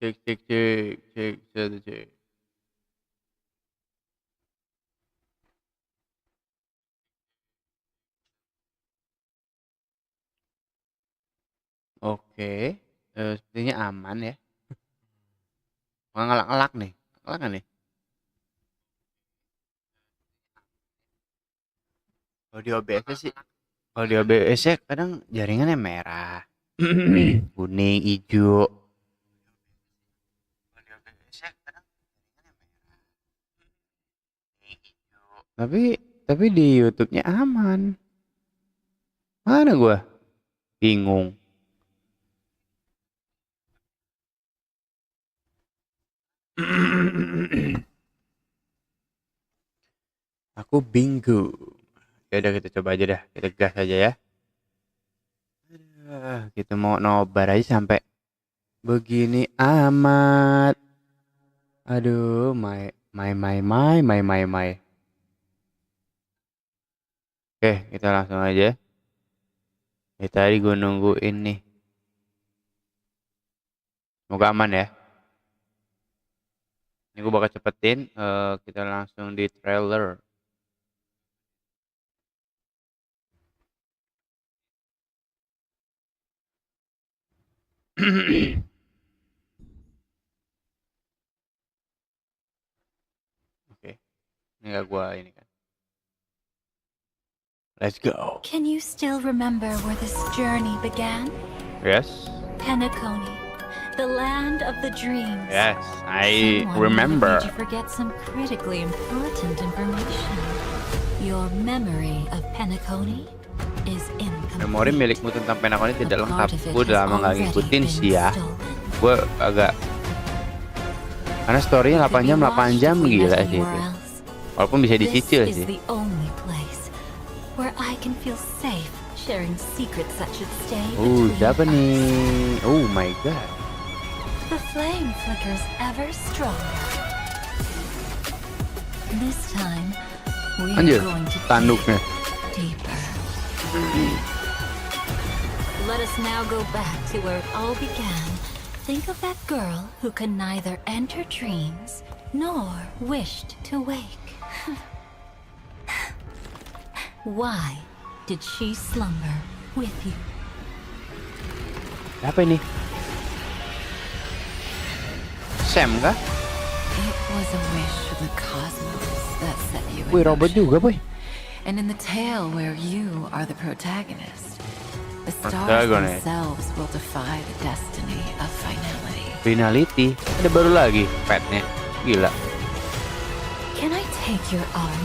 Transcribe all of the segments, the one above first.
Cek cek cek cek satu cek. Oke, sepertinya aman ya. Nggak ngelak-ngelak nih. Ngelak nggak nih? Kalau di OBS sih, kalau di OBS ya kadang jaringannya merah, kuning, hijau. Kalau di OBS ya kadang jaringannya merah, hijau. Tapi di YouTube-nya aman. Mana gua? Bingung. Aku bingung. Ya udah kita coba aja dah, kita gas aja ya. Kita mau nobar aja sampai begini amat. Aduh, my. Oke, kita langsung aja. Ya tadi gue nungguin nih. Semoga aman ya. Ini gue bakal cepetin. Kita langsung di trailer. Oke, ini gak gue ini kan. Let's go. Can you still remember where this journey began? Yes. Penacony, the land of the dreams. Yes, I Someone remember. made you forget some critically important information. Your memory of Penacony is incomplete. Memori milikmu tentang Penacony tidak A lengkap. part of it Gue udah has lama gak already ngikutin been sih ya. stolen. Gue agak karena storynya 8 jam 8 jam Could be gila washed if we sih met itu. anywhere else. Walaupun bisa This dicicil is sih. the only place where I can feel safe sharing secrets that should stay between Siapa us. nih? Oh my god. The flame flickers ever stronger. This time, we are Anjir, going to tanduknya. dig deeper. Let us now go back to where it all began. Think of that girl who could neither enter dreams nor wished to wake. Why did she slumber with you? Apa ini? Sam kah? It was a wish from the cosmos that set you in Wih, robot motion. juga boy. And in the tale where you are the protagonist, the stars Protagonist. themselves will defy the destiny of finality. Finality. Ada baru lagi petnya. Gila. Can I take your arm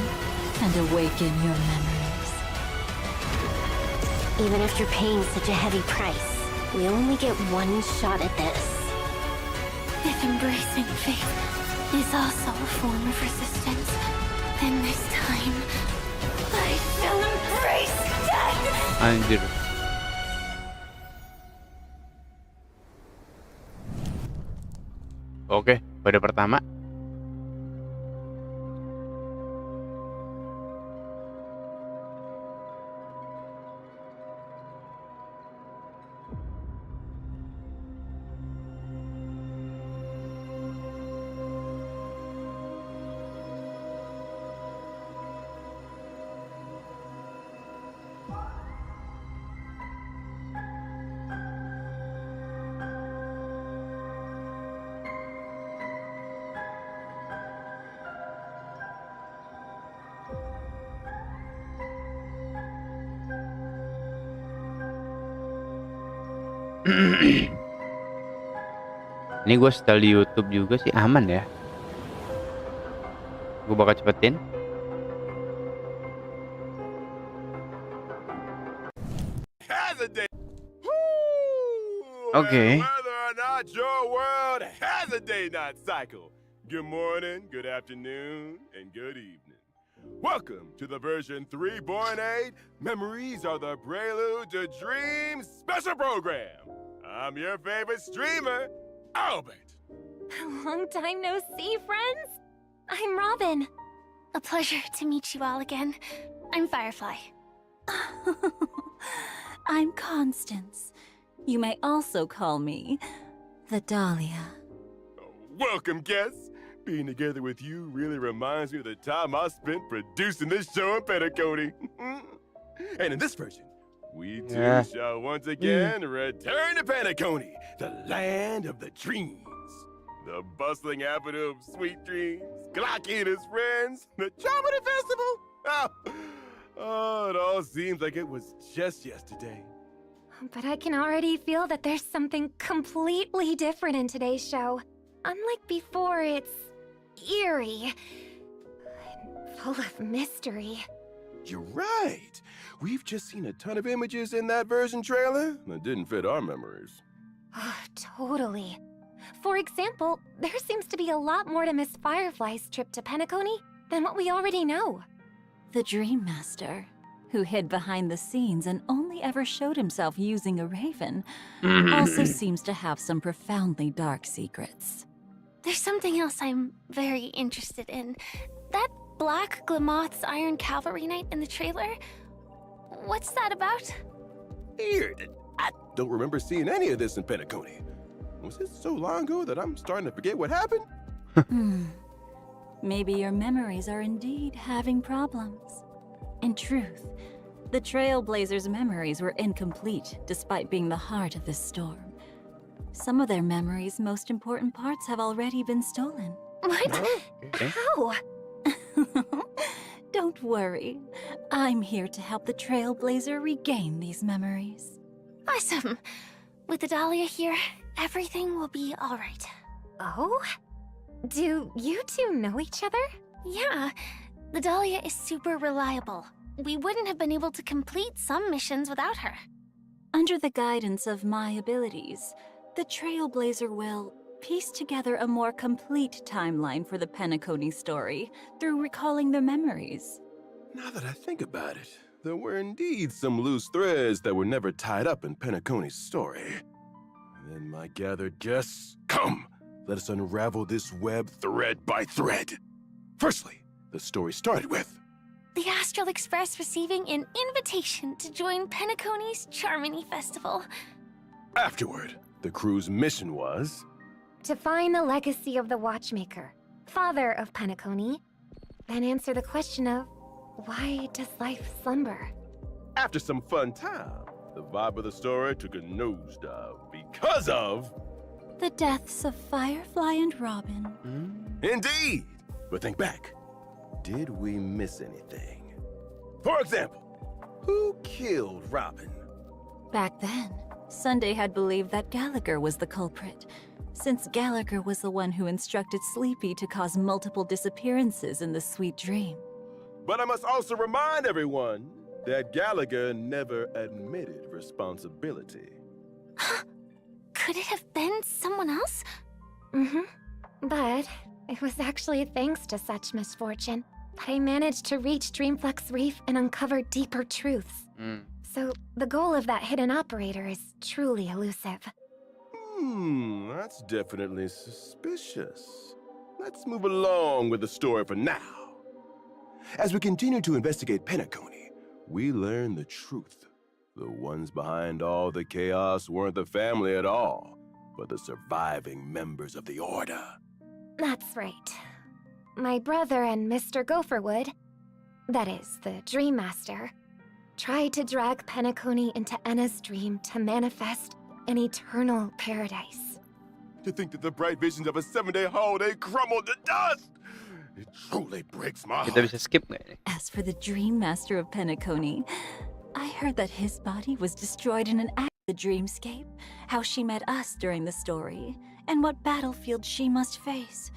and awaken your memories? Even after paying such a heavy price, we only get one shot at this. If embracing faith is also a form of resistance, then this time I shall embrace death! Anjir. Oke, pada pertama. Ini gue setel di YouTube juga sih aman ya. Gue bakal cepetin. Okay. Whether or not your world has a day-night cycle. Good morning, good afternoon, and good evening. Welcome to the version 3.8 Memories Are the Prelude to Dreams special program. I'm your favorite streamer, Albert. Long time no see, friends. I'm Robin. A pleasure to meet you all again. I'm Firefly. I'm Constance. You may also call me the Dahlia. welcome guests. Being together with you really reminds me of the time I spent producing this show in Penacony. And in this version, we too shall once again return to Penacony, the land of the dreams. The bustling avenue of sweet dreams, Glocky and his friends, the Chomedy Festival. Oh, it all seems like it was just yesterday. But I can already feel that there's something completely different in today's show. Unlike before, it's eerie and full of mystery. You're right. We've just seen a ton of images in that version trailer that didn't fit our memories. Oh, totally. For example, there seems to be a lot more to Miss Firefly's trip to Penacony than what we already know. The Dream Master, who hid behind the scenes and only ever showed himself using a raven, also seems to have some profoundly dark secrets. There's something else I'm very interested in. That Black Glamoth's Iron Cavalry Knight in the trailer? What's that about? Weird. I don't remember seeing any of this in Penacony. Was it so long ago that I'm starting to forget what happened? Maybe your memories are indeed having problems. In truth, the Trailblazers' memories were incomplete despite being the heart of this storm. Some of their memories' most important parts have already been stolen. What? Okay. How? Don't worry. I'm here to help the Trailblazer regain these memories. Awesome. With the Dahlia here, everything will be all right. Oh? Do you two know each other? Yeah. The Dahlia is super reliable. We wouldn't have been able to complete some missions without her. Under the guidance of my abilities, the Trailblazer will piece together a more complete timeline for the Penacony story through recalling their memories. Now that I think about it, there were indeed some loose threads that were never tied up in Penacony's story. Then my gathered guests, come, let us unravel this web thread by thread. Firstly, the story started with The Astral Express receiving an invitation to join Penacony's Charmony Festival. Afterward, the crew's mission was To find the legacy of the Watchmaker, father of Penacony, then answer the question of, why does life slumber? After some fun time, the vibe of the story took a nosedive because of The deaths of Firefly and Robin. Indeed! But think back. Did we miss anything? For example, who killed Robin? Back then, Sunday had believed that Gallagher was the culprit, since Gallagher was the one who instructed Sleepy to cause multiple disappearances in the Sweet Dream. But I must also remind everyone that Gallagher never admitted responsibility. Could it have been someone else? But it was actually thanks to such misfortune that I managed to reach Dreamflux Reef and uncover deeper truths. So the goal of that hidden operator is truly elusive. That's definitely suspicious. Let's move along with the story for now. As we continue to investigate Penacony, we learn the truth. The ones behind all the chaos weren't the family at all, but the surviving members of the Order. That's right. My brother and Mr. Gopherwood, that is, the Dream Master, tried to drag Penacony into Enna's dream to manifest an eternal paradise. To think that the bright visions of a 7-day holiday crumbled to dust! It truly breaks my Kita heart. bisa skip nggak ini? As for the Dream Master of Penacony, I heard that his body was destroyed in an act of the dreamscape, how she met us during the story, and what battlefield she must face.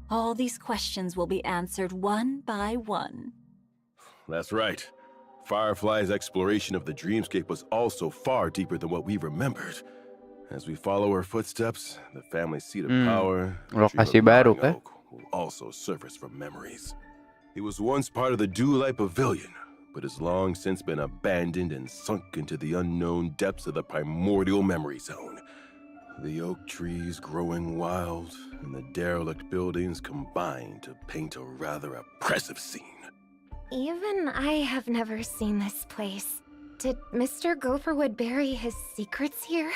All these questions will be answered one by one. That's right. Firefly's exploration of the dreamscape was also far deeper than what we remembered. As we follow her footsteps, the family's seat of power, the Lokasi Dream of baru, Dying kah? Oak, will also surface from memories. It was once part of the Dewlight Pavilion, but has long since been abandoned and sunk into the unknown depths of the primordial memory zone. The oak trees growing wild, and the derelict buildings combine to paint a rather oppressive scene. Even I have never seen this place. Did Mr. Gopherwood bury his secrets here?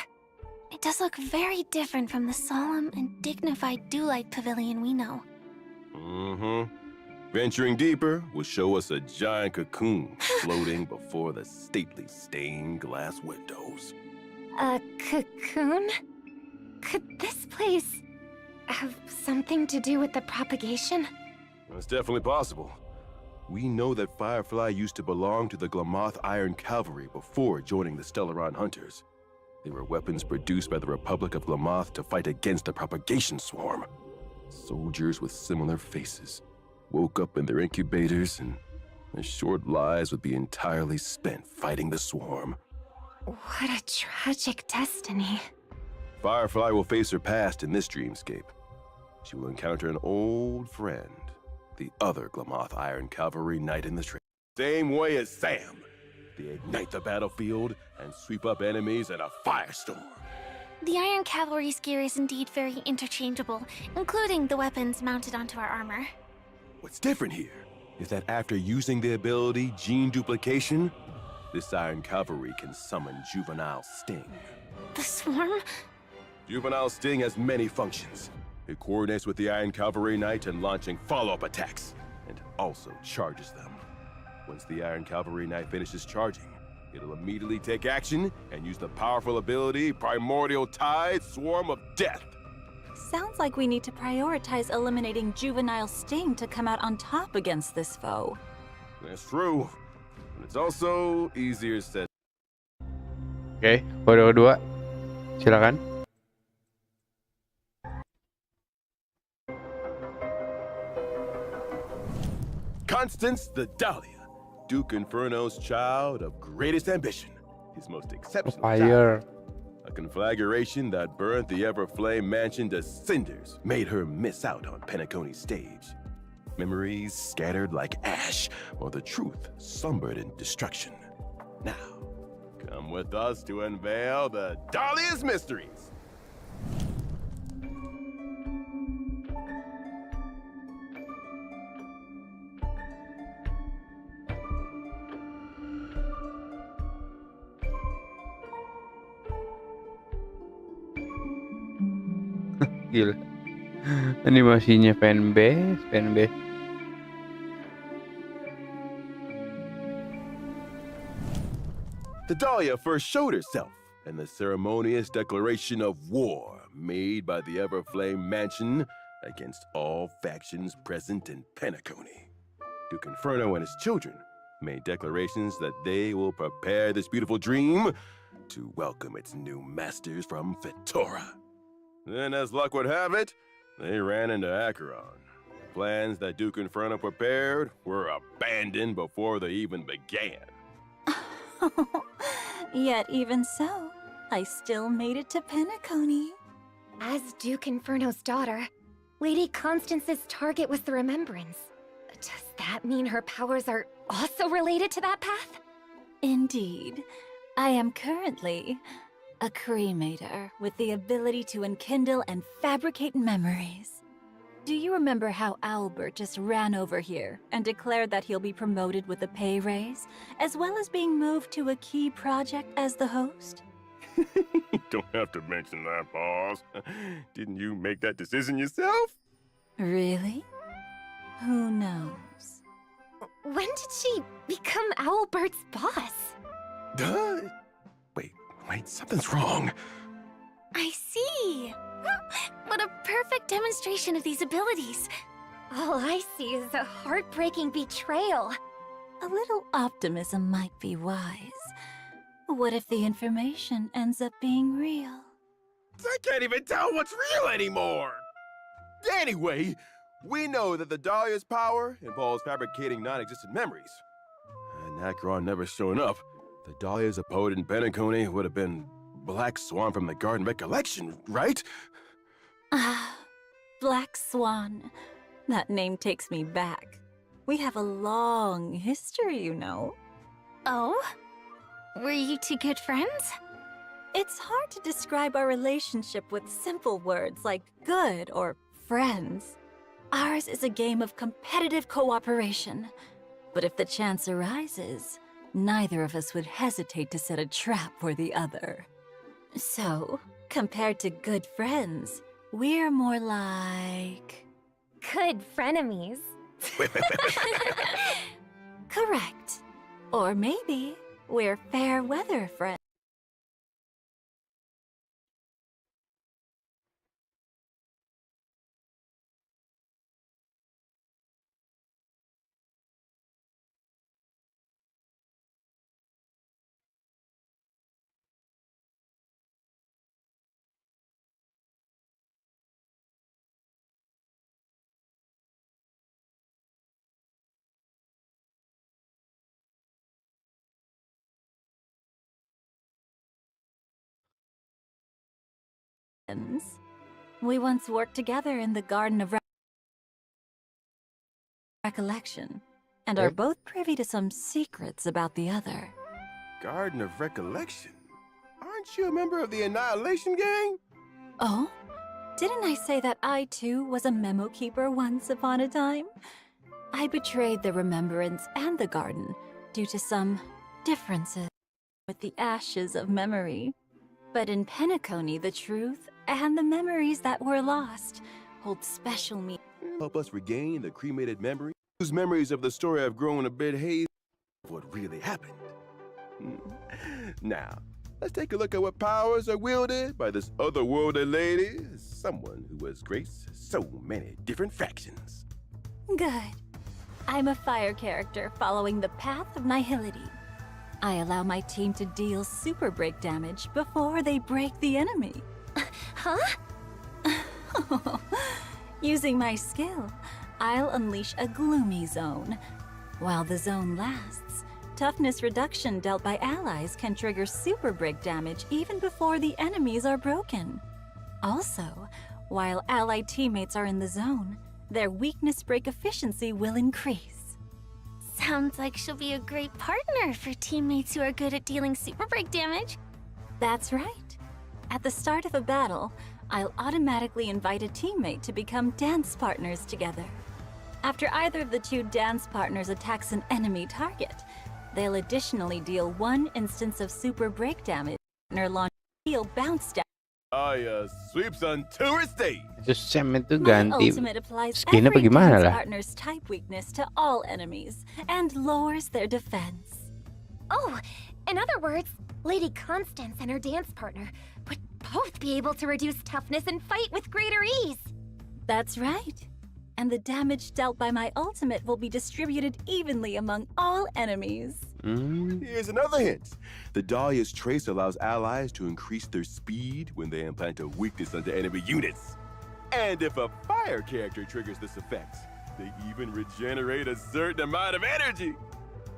It does look very different from the solemn and dignified Dewlight Pavilion we know. Mm-hmm. Venturing deeper will show us a giant cocoon floating before the stately stained glass windows. A cocoon? Could this place have something to do with the propagation? It's definitely possible. We know that Firefly used to belong to the Glamoth Iron Cavalry before joining the Stellaron Hunters. They were weapons produced by the Republic of Glamoth to fight against the propagation swarm. Soldiers with similar faces woke up in their incubators and their short lives would be entirely spent fighting the swarm. What a tragic destiny. Firefly will face her past in this dreamscape. She will encounter an old friend, the other Glamoth Iron Cavalry Knight in the train. Same way as Sam. They ignite the battlefield and sweep up enemies in a firestorm. The Iron Cavalry's gear is indeed very interchangeable, including the weapons mounted onto our armor. What's different here is that after using the ability Gene Duplication, this Iron Cavalry can summon Juvenile Sting. The swarm? Juvenile Sting has many functions. It coordinates with the Iron Cavalry Knight in launching follow-up attacks, and also charges them. Once the Iron Cavalry Knight finishes charging, it'll immediately take action and use the powerful ability Primordial Tide Swarm of Death. Sounds like we need to prioritize eliminating Juvenile Sting to come out on top against this foe. That's true, but it's also easier said. Oke, kode kedua. Silakan. Constance the Dahlia, Duke Inferno's child of greatest ambition, his most exceptional Fire. child. A conflagration that burnt the Everflame mansion to cinders made her miss out on Penacony's stage. Memories scattered like ash, while the truth slumbered in destruction. Now, come with us to unveil the Dahlia's mysteries. Gila. Animasinya fanbase. The Dahlia first showed herself in the ceremonious declaration of war made by the Everflame Mansion against all factions present in Penacony. Duke Inferno and his children made declarations that they will prepare this beautiful dream to welcome its new masters from Fetora. Then, as luck would have it, they ran into Acheron. Plans that Duke Inferno prepared were abandoned before they even began. Yet even so, I still made it to Penacony. As Duke Inferno's daughter, Lady Constance's target was the Remembrance. Does that mean her powers are also related to that path? Indeed. I am currently a cremator with the ability to enkindle and fabricate memories. Do you remember how Albert just ran over here and declared that he'll be promoted with a pay raise, as well as being moved to a key project as the host? Don't have to mention that, boss. Didn't you make that decision yourself? Really? Who knows? When did she become Owlbert's boss? Duh. Wait, something's wrong. I see. What a perfect demonstration of these abilities. All I see is a heartbreaking betrayal. A little optimism might be wise. What if the information ends up being real? I can't even tell what's real anymore. Anyway, we know that the Dahlia's power involves fabricating non-existent memories. And Acheron never showing up, the Dahlia's opponent in Penacony would have been Black Swan from the Garden Recollection, right? Ah, Black Swan. That name takes me back. We have a long history, you know. Oh? Were you two good friends? It's hard to describe our relationship with simple words like good or friends. Ours is a game of competitive cooperation. But if the chance arises, neither of us would hesitate to set a trap for the other. So, Compared to good friends, we're more like... Good frenemies. Correct. Or maybe we're fair weather friends. We once worked together in the Garden of Recollection, and are both privy to some secrets about the other. Garden of Recollection? Aren't you a member of the Annihilation Gang? Oh? Didn't I say that I too was a memo keeper once upon a time? I betrayed the Remembrance and the Garden due to some differences with the ashes of memory. But in Penacony, the truth and the memories that were lost hold special meaning. Help us regain the cremated memory, whose memories of the story have grown a bit hazy of what really happened. Now, let's take a look at what powers are wielded by this otherworldly lady, someone who has graced so many different factions. Good. I'm a fire character following the path of nihility. I allow my team to deal super break damage before they break the enemy. Huh? Using my skill, I'll unleash a gloomy zone. While the zone lasts, toughness reduction dealt by allies can trigger super break damage even before the enemies are broken. Also, while allied teammates are in the zone, their weakness break efficiency will increase. Sounds like she'll be a great partner for teammates who are good at dealing super break damage. That's right. At the start of a battle, I'll automatically invite a teammate to become dance partners together. After either of the two dance partners attacks an enemy target, they'll additionally deal 1 instance of super break damage. Partner launch heal bounce down. Sweeps on tourist day. Terus Sam itu My ganti ultimate applies skin apa every gimana dance lah? partner's type weakness to all enemies and lowers their defense. Oh, in other words, Lady Constance and her dance partner would both be able to reduce toughness and fight with greater ease. That's right. And the damage dealt by my ultimate will be distributed evenly among all enemies. Here's another hint. The Dahlia's trace allows allies to increase their speed when they implant a weakness onto enemy units. And if a fire character triggers this effect, they even regenerate a certain amount of energy.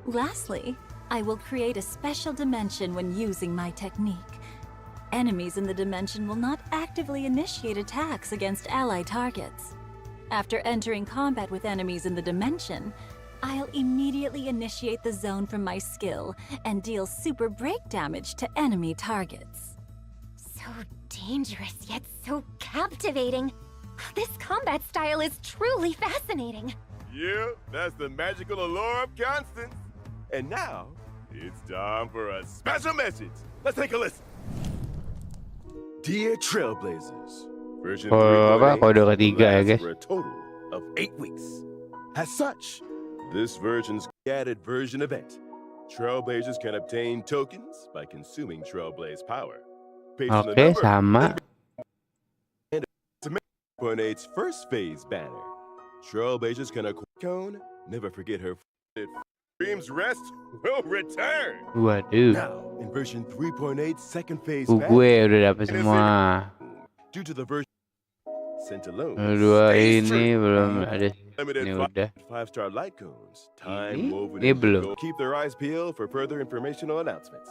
Lastly, I will create a special dimension when using my technique. Enemies in the dimension will not actively initiate attacks against ally targets. After entering combat with enemies in the dimension, I'll immediately initiate the zone from my skill and deal super break damage to enemy targets. So dangerous, yet so captivating. This combat style is truly fascinating. Yeah, that's the magical allure of Constance. And now, it's time for a special message. Let's take a listen. Dear Trailblazers, version apa 3.8 kode ketiga ya lasts guys? for a total of 8 weeks. As such, this version's added version event, Trailblazers can obtain tokens by consuming Trailblaze power. Based on the Oke, number sama. 3.8's first phase banner, Trailblazers can acquire cone. Never forget her. Dreams rest will return. Waduh. Now, in version 3.8 second phase Gue banner, udah dapet semua. due to the version sent alone. Dua stays ini true. belum ada. Limited Ini udah. 5-star light cones. Time Ini? woven Ini into belum. gold. Keep their eyes peeled for further informational announcements.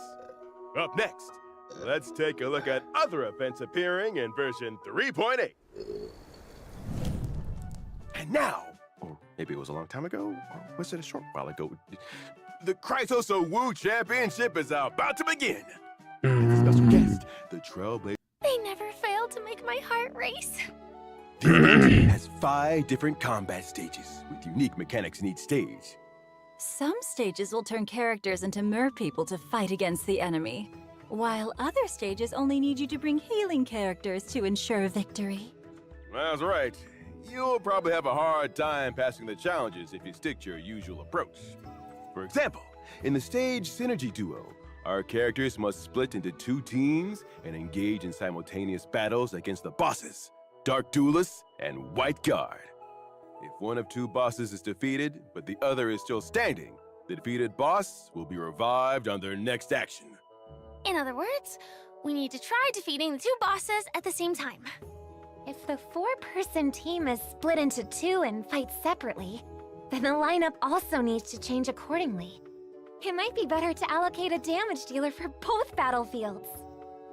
Up next, let's take a look at other events appearing in version 3.8. And now, or maybe it was a long time ago, or was it a short while ago? The Chrysoso Woo Championship is about to begin. And the special guest, the Trailblazer, They never fail to make my heart race. the event has 5 different combat stages with unique mechanics in each stage. Some stages will turn characters into mer people to fight against the enemy. while other stages only need you to bring healing characters to ensure victory. That's right. You'll probably have a hard time passing the challenges if you stick to your usual approach. For example, in the stage Synergy Duo, our characters must split into 2 teams and engage in simultaneous battles against the bosses, Dark Duelist and White Guard. If one of 2 bosses is defeated, but the other is still standing, the defeated boss will be revived on their next action. In other words, we need to try defeating the 2 bosses at the same time. If the 4-person team is split into 2 and fight separately, then the lineup also needs to change accordingly. It might be better to allocate a damage dealer for both battlefields.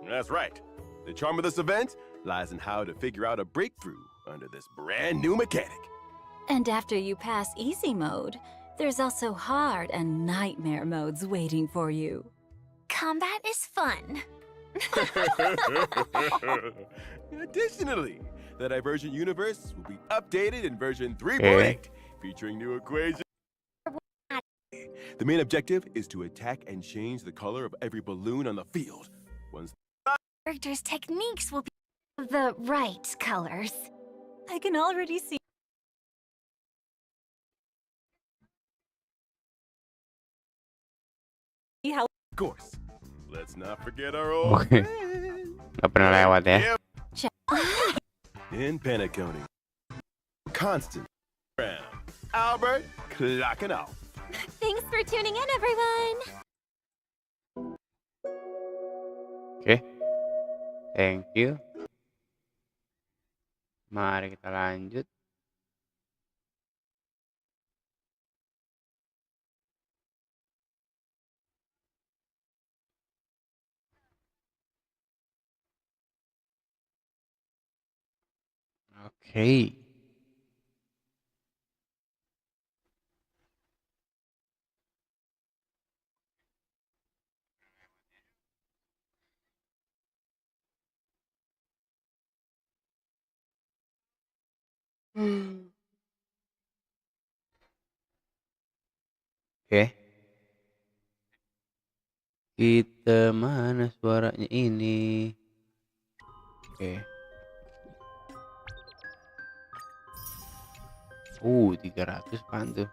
That's right. The charm of this event lies in how to figure out a breakthrough under this brand new mechanic. And after you pass easy mode, there's also hard and nightmare modes waiting for you. Combat is fun. Additionally, the Divergent universe will be updated in version 3.8, featuring new equations. The main objective is to attack and change the color of every balloon on the field. Once Characters' techniques will be the right colors. I can already see how of course, let's not forget our old Oke. friend. Nggak pernah lewat ya. In Penacony. Constant. Round. Albert clocking off. Thanks for tuning in, everyone! Oke. Thank you. Mari kita lanjut. Oke. Oke. Kita mana suaranya ini? Oke. 300 apaan tuh?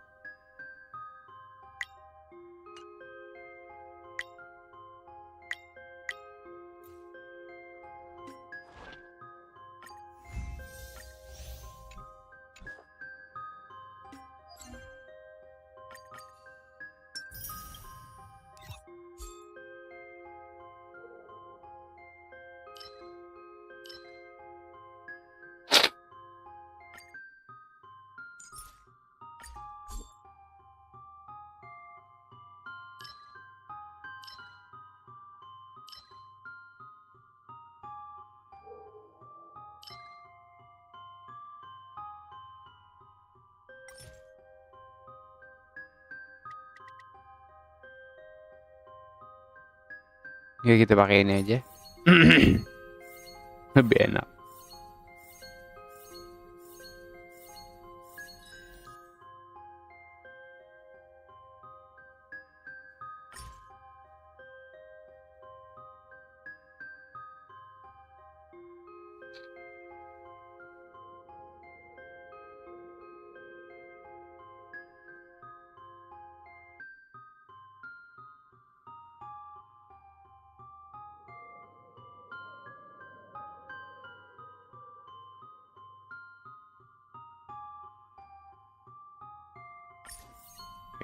Ya kita pakai ini aja. Lebih enak.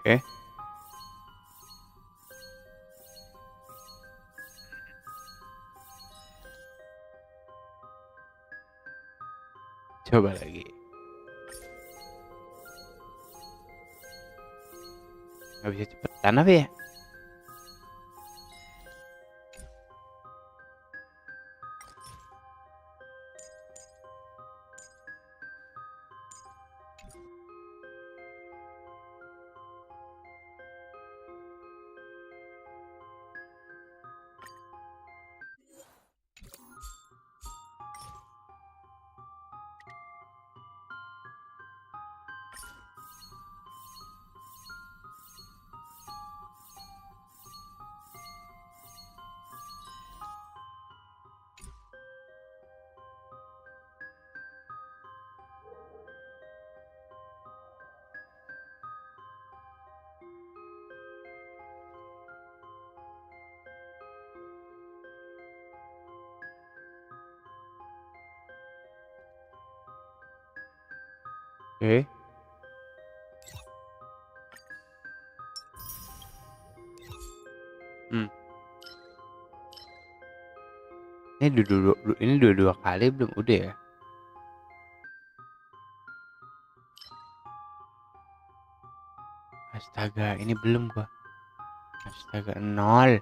Oke. Coba lagi. Nggak bisa cepetan apa ya? Oke. Ini dua kali belum udah ya? Astaga, ini belum gua. Astaga, 0.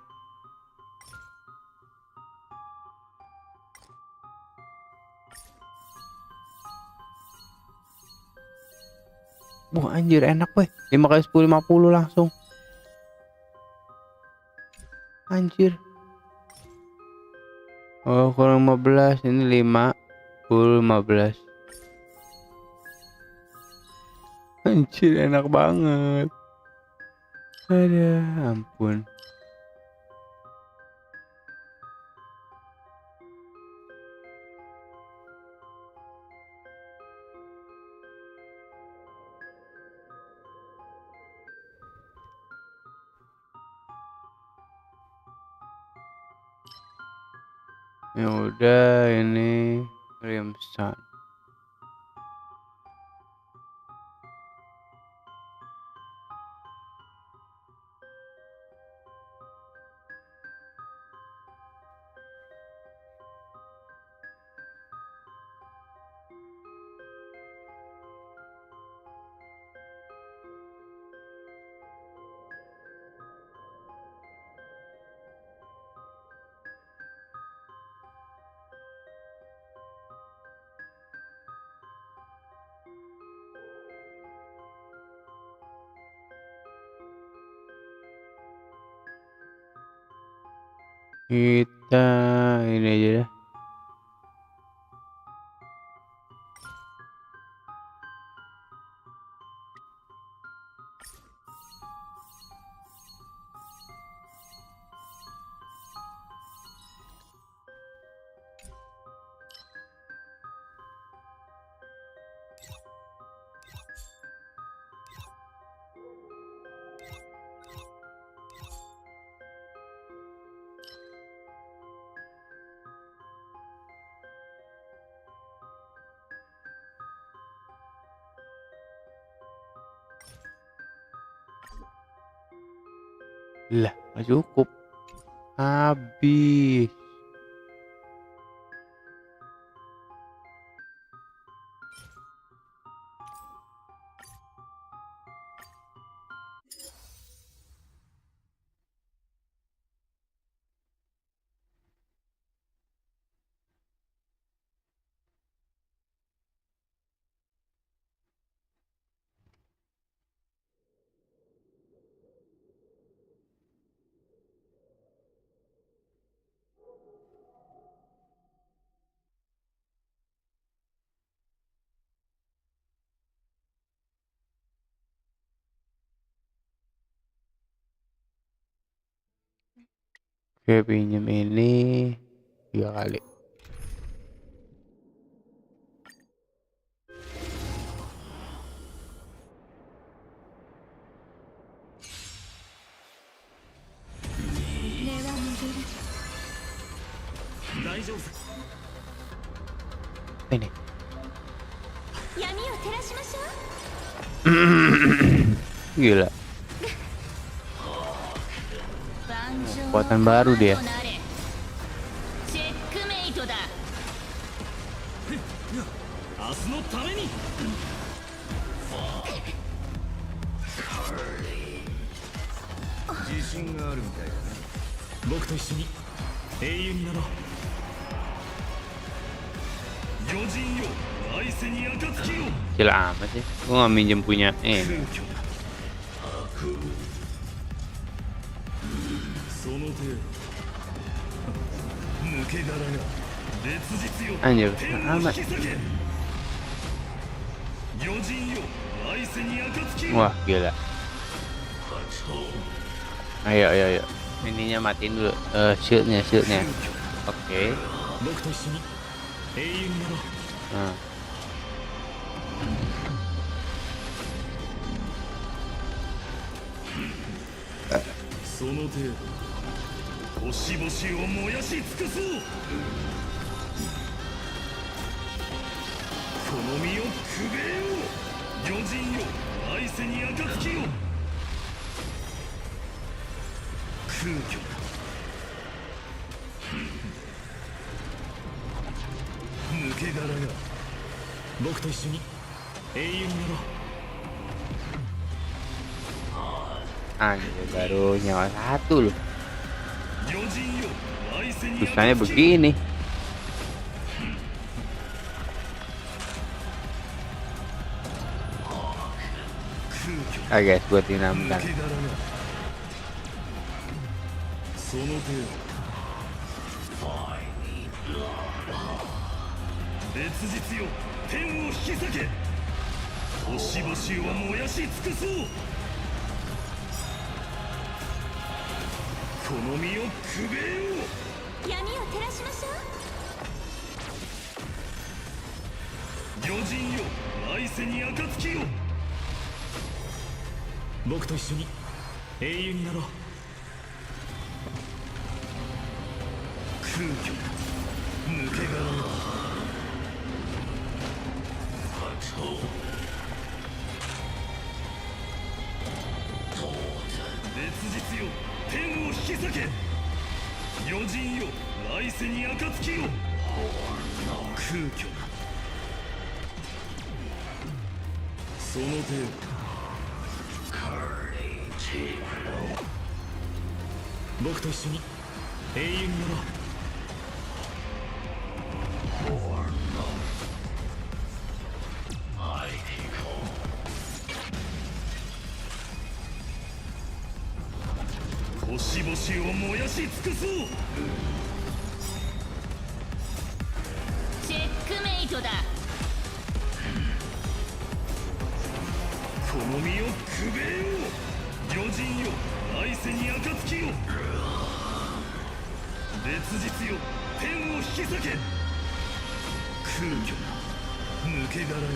Wah anjir enak weh. 5 kali 10 50 langsung. Anjir. Oh kurang 15. Ini 5 10 15. Anjir enak banget. Aduh ampun. Ya udah ini Crimson. Kita ini aja dah. Lah, nggak cukup. Habis. Oke, pinjam ini 3 kali. Ini. 闇を照らしましょう。 Gila. Kekuatan baru dia. チェックメイトだ。明日のために。自信があるみたいだな。僕と一緒に英雄になろう。魚人よ、愛せに暁よ。 Kecil amat sih. Gua nggak minjem punya. その手。抜け殻が烈日よ。 Anjir, amat. 魚人よ、愛せに暁よ。 Wah, gila. Ayo, ayo, ayo. Ininya matiin dulu. Shieldnya. Oke. 僕と一緒に英雄になろう。 その手、星々を燃やし尽くそう。この身をくべよう。余人よ来世に暁を空虚だ抜け殻が僕と一緒に永遠になろう Anjir, baru nyawa 1 loh. 余人よ来世に Susahnya begini. Ah guys, buat dinam dan その手を烈日よ天を引き裂け星々を燃やし尽くそうこの身をくべよう闇を照らしましょう。余人よ来世に暁を僕と一緒に英雄になろう空虚抜け殻よ烈日よ天を引き裂け余人よ来世に暁を空虚なその手を僕と一緒に永遠になろう星々を燃やし尽くそうチェックメイトだ。この身をくべよう余人よ来世に暁を烈日よ天を引き裂け空虚な抜け殻よ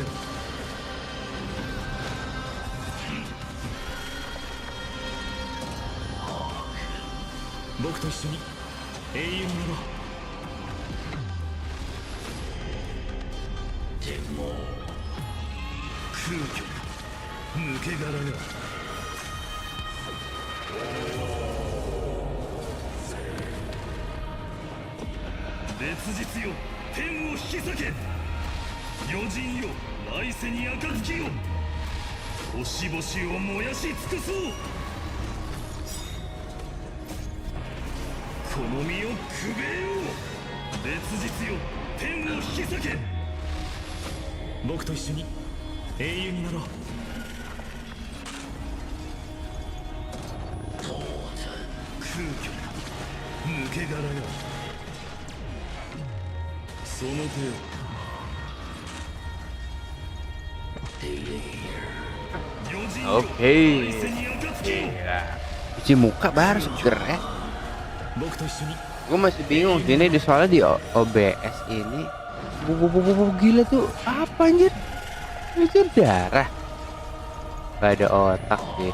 僕と一緒に永遠になろう空虚な抜け殻よ烈日よ天を引き裂け余人よ来世に暁を星々を燃やし尽くそうこの身をくべよう烈日よ天を引き裂け僕と一緒に英雄になろう空虚な抜け殻よその手をOke. Gila. Cuci muka baru seger ya. Gue masih bingung sini di soalnya di OBS ini. Gila tuh apa anjir? Itu darah. Gak ada otak sih.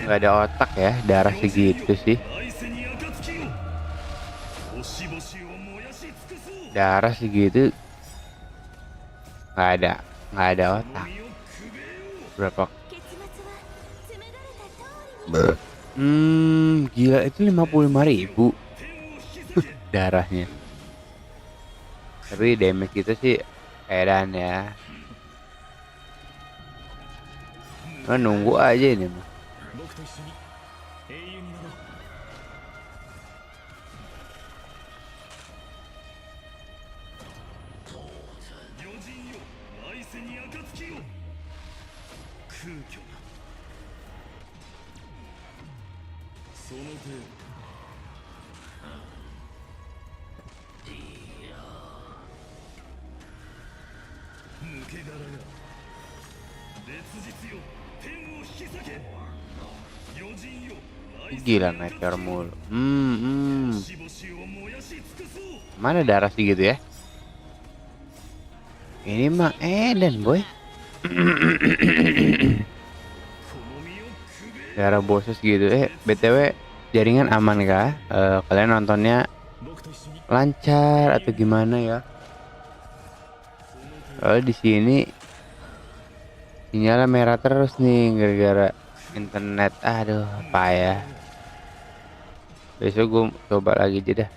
Gak ada otak ya, darah segitu sih. Darah segitu. Gak ada otak. Berapa? Gila itu 55.000 darahnya. Tapi damage itu sih edan ya. Nah, nunggu aja ini mah. Gila meteor mulu. Mana darah segitu ya? Ini mah edan boy. Darah bosnya segitu. BTW jaringan aman kah? Kalian nontonnya lancar atau gimana ya? Soalnya di sini sinyalnya merah terus nih gara-gara internet. Aduh, payah. Besok gue coba lagi aja dah.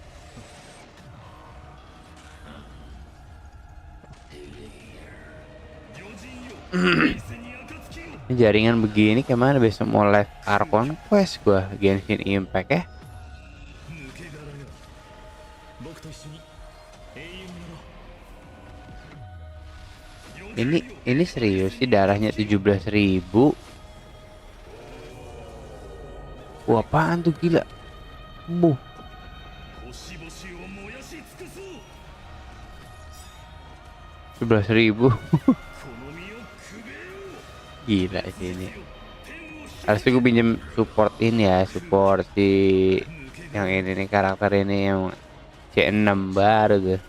Ini jaringan begini kemana besok mau live Archon Quest gua Genshin Impact ya. Ini serius sih darahnya 17.000. Wah, apaan tuh gila. 11.000. Gila sih ini. Harusnya gue pinjem support ini ya, support si yang ini nih, karakter ini yang C6 baru tuh.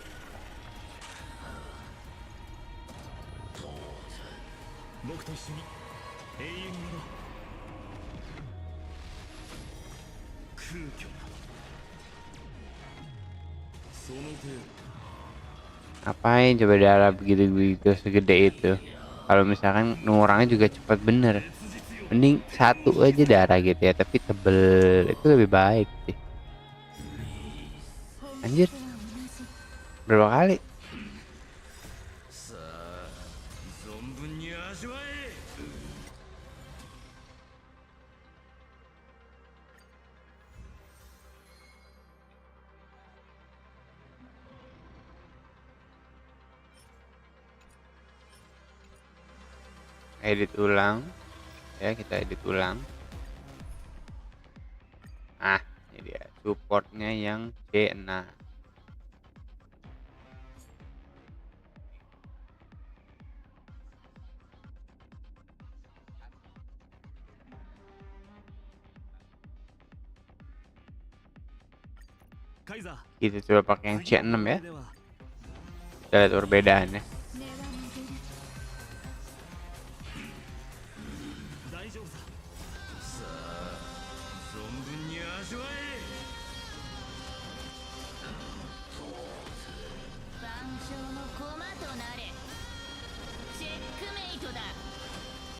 Ngapain coba darah begitu segede itu? Kalau misalkan ngurangnya juga cepat bener. Mending satu aja darah gitu ya, tapi tebel itu lebih baik sih. Anjir, berapa kali? Edit ulang ya, kita edit ulang. Ah, ini dia supportnya yang C6. Kita coba pakai yang C6 ya. Kita lihat perbedaannya.